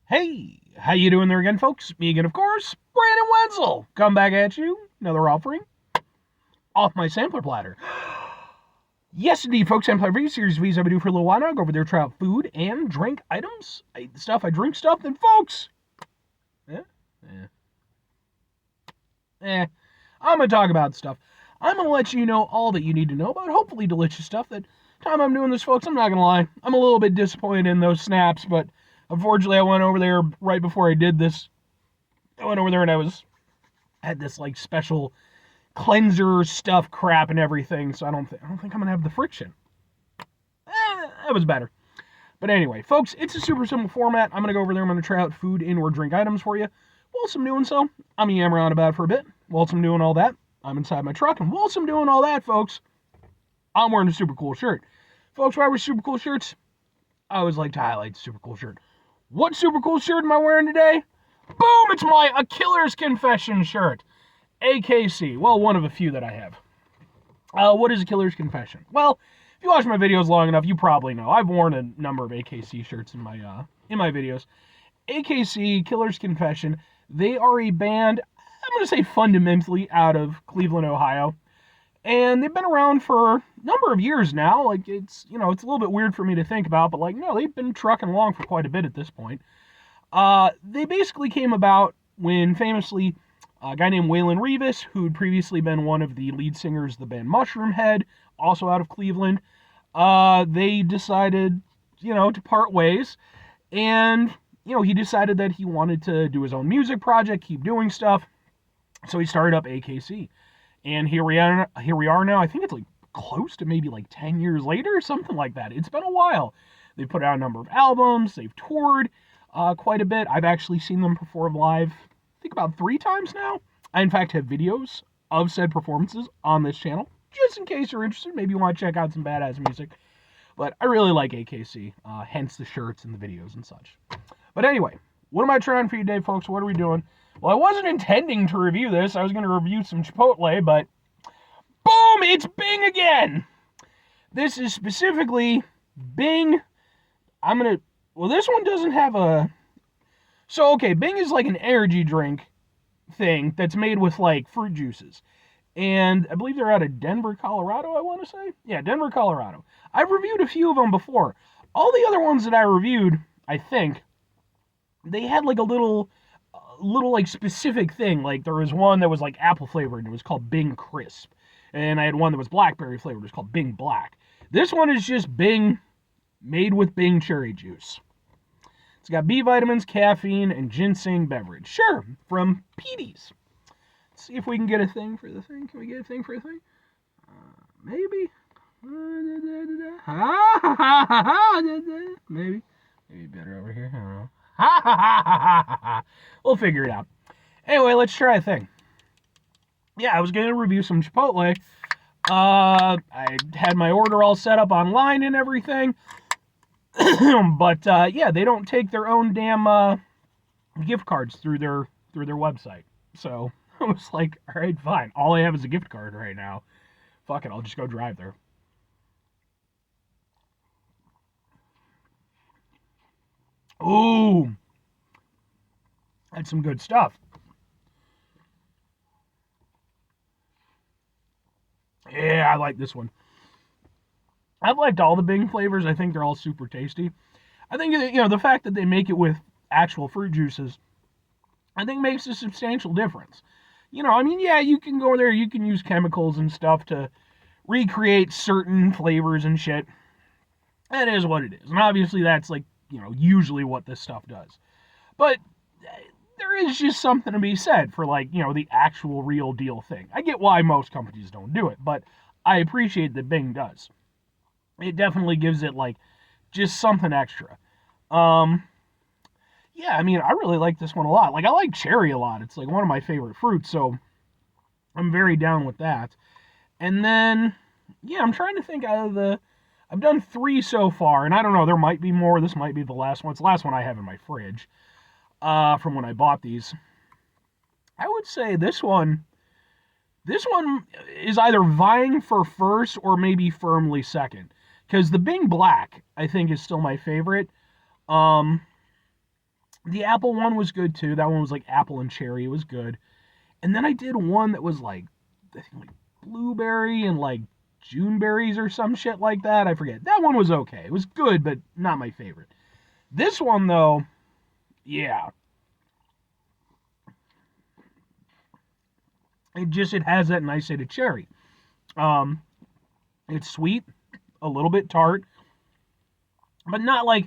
Hey, how you doing there again, folks? Me again, of course, Brandon Wenzel. Come back at you, another offering off my sampler platter. Yes, indeed, folks. Sampler review series V's I've been doing for a little while now. Go over there, try out food and drink items. I eat the stuff, I drink stuff. Then, folks, eh, eh, eh. I'm gonna talk about stuff. I'm gonna let you know all that you need to know about hopefully delicious stuff. That time I'm doing this, folks, I'm not gonna lie. I'm a little bit disappointed in those snaps, but unfortunately, I went over there right before I did this. I went over there and had this like special cleanser stuff crap and everything, so I don't think I'm gonna have the friction. That was better. But anyway, folks, it's a super simple format. I'm gonna go over there. I'm gonna try out food and or drink items for you. Whilst I'm doing so, I'm yammering on about it for a bit. Whilst I'm doing all that, I'm inside my truck, and whilst I'm doing all that, folks, I'm wearing a super cool shirt. Folks, why wear super cool shirts? I always like to highlight super cool shirt. What super cool shirt am I wearing today? Boom! It's my A Killer's Confession shirt. AKC. Well, one of a few that I have. What is A Killer's Confession? Well, if you watch my videos long enough, you probably know. I've worn a number of AKC shirts in my videos. AKC, Killer's Confession, they are a band, I'm going to say fundamentally out of Cleveland, Ohio. And they've been around for a number of years now. Like, it's a little bit weird for me to think about, but like, no, they've been trucking along for quite a bit at this point. They basically came about when famously a guy named Waylon Revis, who'd previously been one of the lead singers of the band Mushroom Head, also out of Cleveland, they decided, to part ways. And, he decided that he wanted to do his own music project, keep doing stuff. So he started up AKC. And here we are now. I think it's like close to maybe like 10 years later, something like that. It's been a while. They've put out a number of albums. They've toured quite a bit. I've actually seen them perform live, I think about 3 times now. I, in fact, have videos of said performances on this channel, just in case you're interested. Maybe you want to check out some badass music. But I really like AKC, hence the shirts and the videos and such. But anyway, what am I trying for you today, folks? What are we doing? Well, I wasn't intending to review this. I was going to review some Chipotle, but boom, it's Bing again. This is specifically Bing. This one doesn't have a... So, okay, Bing is like an energy drink thing that's made with like fruit juices. And I believe they're out of Denver, Colorado, I want to say. Yeah, Denver, Colorado. I've reviewed a few of them before. All the other ones that I reviewed, I think, they had like a little like specific thing. Like there was one that was like apple flavored and it was called Bing Crisp. And I had one that was blackberry flavored. It was called Bing Black. This one is just Bing made with Bing cherry juice. It's got B vitamins, caffeine, and ginseng beverage. Sure, from Petey's. Let's see if we can get a thing for the thing. Can we get a thing for a thing? Maybe. Maybe. Maybe better over here. I don't know. We'll figure it out. Anyway, let's try a thing. Yeah, I was going to review some Chipotle. I had my order all set up online and everything. But yeah, they don't take their own damn gift cards through their website. So I was like, all right, fine. All I have is a gift card right now. Fuck it, I'll just go drive there. Ooh, that's some good stuff. Yeah, I like this one. I've liked all the Bing flavors. I think they're all super tasty. I think the fact that they make it with actual fruit juices, I think makes a substantial difference. Yeah, you can go there, you can use chemicals and stuff to recreate certain flavors and shit. That is what it is. And obviously that's like, usually what this stuff does. But there is just something to be said for like, the actual real deal thing. I get why most companies don't do it, but I appreciate that Bing does. It definitely gives it like just something extra. Yeah, I really like this one a lot. Like I like cherry a lot. It's like one of my favorite fruits, so I'm very down with that. And then yeah, I'm trying to think out of I've done 3 so far, and I don't know, there might be more. This might be the last one. It's the last one I have in my fridge. From when I bought these. I would say this one is either vying for first or maybe firmly second. Because the Bing Black, I think, is still my favorite. The apple one was good too. That one was like apple and cherry. It was good. And then I did one that was like, I think like blueberry and like June berries or some shit like that. I forget. That one was okay. It was good, but not my favorite. This one though, yeah. It has that nice hit of cherry. Um, it's sweet, a little bit tart, but not like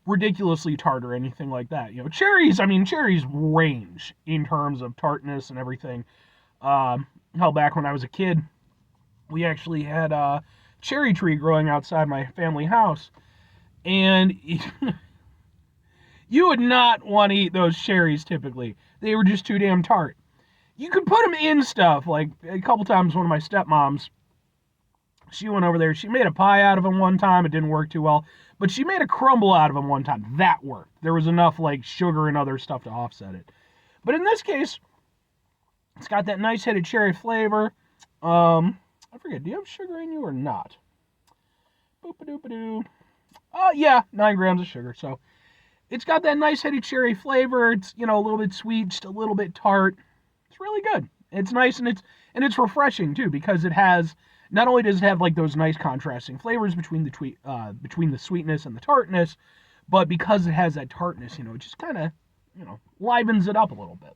ridiculously tart or anything like that. Cherries. I mean, cherries range in terms of tartness and everything. Hell, back when I was a kid, we actually had a cherry tree growing outside my family house, and you would not want to eat those cherries typically. They were just too damn tart. You could put them in stuff. Like a couple times, one of my stepmoms, she went over there. She made a pie out of them one time. It didn't work too well, but she made a crumble out of them one time. That worked. There was enough like sugar and other stuff to offset it. But in this case, it's got that nice head of cherry flavor. I forget. Do you have sugar in you or not? Boop-a-doop-a-doo. Yeah, 9 grams of sugar. So it's got that nice heady cherry flavor. It's a little bit sweet, just a little bit tart. It's really good. It's nice and it's refreshing too because it has not only does it have like those nice contrasting flavors between the sweetness and the tartness, but because it has that tartness, it just kind of livens it up a little bit.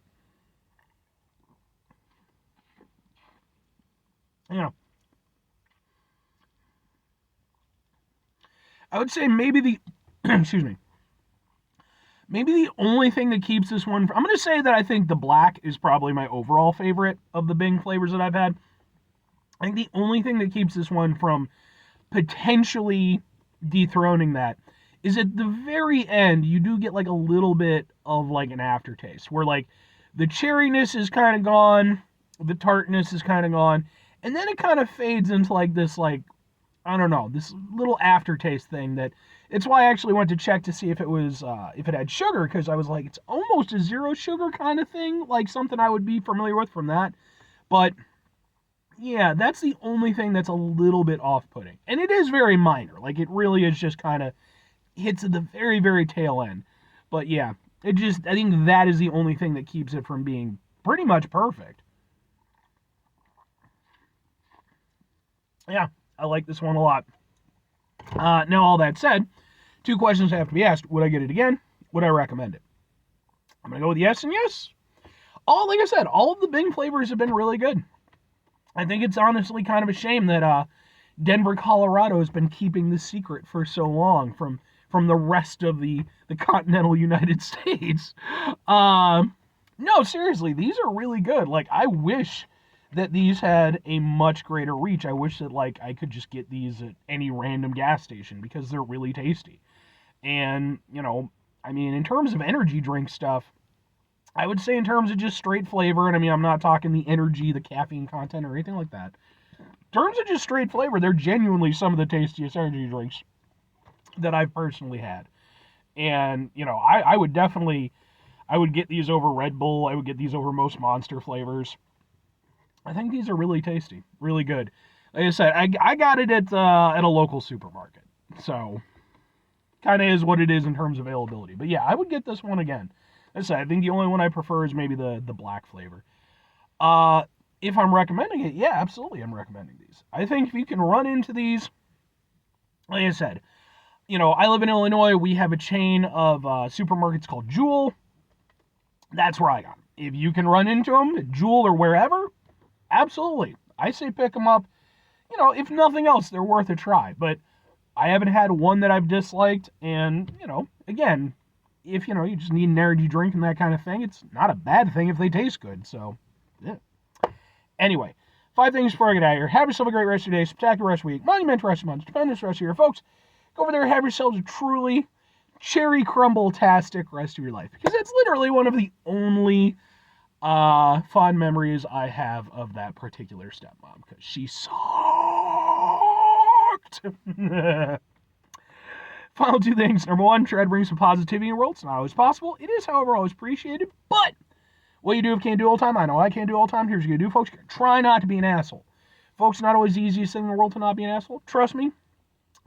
I would say maybe the excuse me. Maybe the only thing that keeps this one, I'm going to say that I think the black is probably my overall favorite of the Bing flavors that I've had. I think the only thing that keeps this one from potentially dethroning that is at the very end, you do get like a little bit of like an aftertaste where like the cherryness is kind of gone, the tartness is kind of gone, and then it kind of fades into like this, like, I don't know, this little aftertaste thing that it's why I actually went to check to see if it was if it had sugar, because I was like, it's almost a zero sugar kind of thing, like something I would be familiar with from that. But yeah, that's the only thing that's a little bit off-putting, and it is very minor. Like it really is just kind of hits at the very very tail end. But yeah, I think that is the only thing that keeps it from being pretty much perfect. Yeah, I like this one a lot. Now all that said, 2 questions have to be asked. Would I get it again? Would I recommend it? I'm going to go with yes and yes. Like I said, all of the Bing flavors have been really good. I think it's honestly kind of a shame that Denver, Colorado has been keeping this secret for so long from the rest of the continental United States. No, seriously, these are really good. Like, I wish that these had a much greater reach. I wish that like I could just get these at any random gas station because they're really tasty. And, I mean, in terms of energy drink stuff, I would say in terms of just straight flavor, and I mean, I'm not talking the energy, the caffeine content, or anything like that. In terms of just straight flavor, they're genuinely some of the tastiest energy drinks that I've personally had. And, I would definitely, I would get these over Red Bull. I would get these over most Monster flavors. I think these are really tasty, really good. Like I said, I got it at a local supermarket, so kind of is what it is in terms of availability. But yeah, I would get this one again. Like I said, I think the only one I prefer is maybe the black flavor. If I'm recommending it, yeah, absolutely, I'm recommending these. I think if you can run into these, like I said, I live in Illinois. We have a chain of supermarkets called Jewel. That's where I got them. If you can run into them at Jewel or wherever, absolutely. I say pick them up. If nothing else, they're worth a try. But I haven't had one that I've disliked. And, again, if, you just need an energy drink and that kind of thing, it's not a bad thing if they taste good. So, yeah. Anyway, 5 things before I get out of here. Have yourself a great rest of your day, spectacular rest of the week, monumental rest of the month, stupendous rest of your folks. Go over there and have yourselves a truly cherry crumble-tastic rest of your life. Because that's literally one of the only fond memories I have of that particular stepmom, because she sucked. Final 2 things. Number 1, try to bring some positivity in the world. It's not always possible. It is, however, always appreciated. But what you do if you can't do all the time, I know I can't do all the time. Here's what you do, folks. Try not to be an asshole. Folks, it's not always the easiest thing in the world to not be an asshole. Trust me.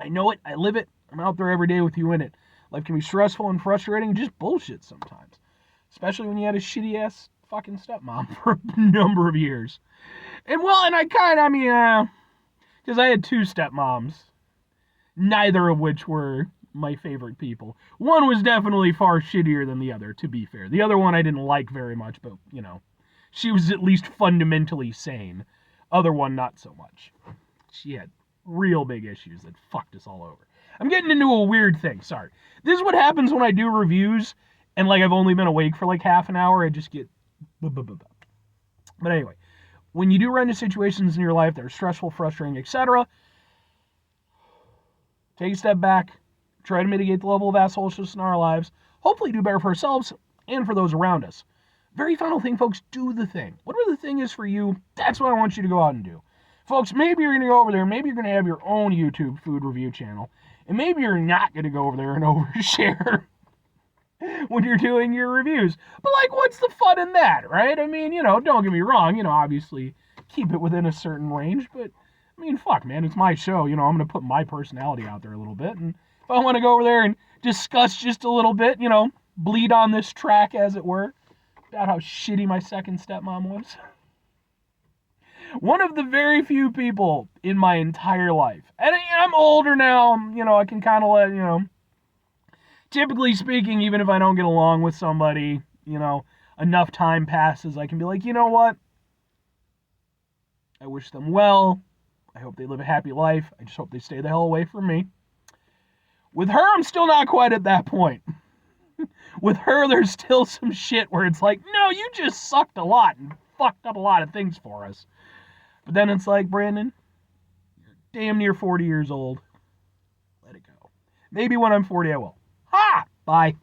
I know it. I live it. I'm out there every day with you in it. Life can be stressful and frustrating, just bullshit sometimes. Especially when you had a shitty ass fucking stepmom for a number of years. And well, and because I had two stepmoms, neither of which were my favorite people. One was definitely far shittier than the other, to be fair. The other one I didn't like very much, but, she was at least fundamentally sane. Other one, not so much. She had real big issues that fucked us all over. I'm getting into a weird thing, sorry. This is what happens when I do reviews, and, I've only been awake for, half an hour. I just get... But anyway, when you do run into situations in your life that are stressful, frustrating, etc., take a step back, try to mitigate the level of assholishness in our lives, hopefully do better for ourselves and for those around us. Very final thing, folks, do the thing. Whatever the thing is for you, that's what I want you to go out and do. Folks, maybe you're going to go over there, maybe you're going to have your own YouTube food review channel, and maybe you're not going to go over there and overshare when you're doing your reviews. But, what's the fun in that, right? I mean, don't get me wrong, obviously keep it within a certain range, but, fuck, man, it's my show, I'm going to put my personality out there a little bit, and if I want to go over there and discuss just a little bit, bleed on this track, as it were, about how shitty my second stepmom was. One of the very few people in my entire life, and I'm older now, I can kind of let, typically speaking, even if I don't get along with somebody, enough time passes, I can be like, you know what? I wish them well. I hope they live a happy life. I just hope they stay the hell away from me. With her, I'm still not quite at that point. With her, there's still some shit where it's like, no, you just sucked a lot and fucked up a lot of things for us. But then it's like, Brandon, you're damn near 40 years old. Let it go. Maybe when I'm 40, I will. Ha! Bye.